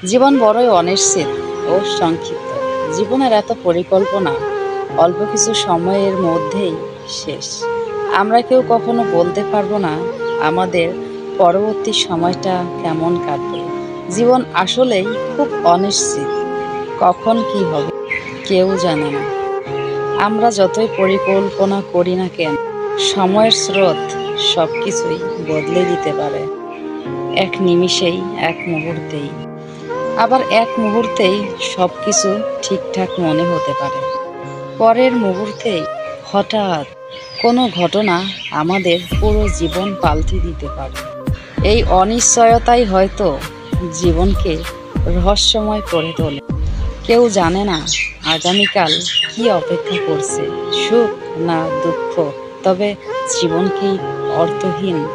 জীবন বড়ই অনিশ্চিত ও সংক্ষিপ্ত। জীবনের এত পরিকল্পনা অল্প কিছু সময়ের মধ্যেই শেষ। আমরা কেউ কখনো বলতে পারবো না আমাদের পরবর্তী সময়টা কেমন কাটবে। জীবন আসলেই খুব অনিশ্চিত। কখন কি হবে কেউ জানে না। আমরা যতই পরিকল্পনা করি না কেন, সময়ের স্রোত সবকিছুই বদলে দিতে পারে। এক নিমিষেই, এক মুহূর্তেই। আবার এক মুহূর্তেই সবকিছু ঠিকঠাক মনে হতে পারে। পরের মুহূর্তেই হঠাৎ কোনো ঘটনা আমাদের পুরো জীবন পাল্টে দিতে পারে। এই অনিশ্চয়তাই হয়তো জীবনকে রহস্যময় করে তোলে। কেউ জানে না আগামীকাল কি অপেক্ষা করছে, সুখ না দুঃখ, তবে জীবনকেই অর্থহীন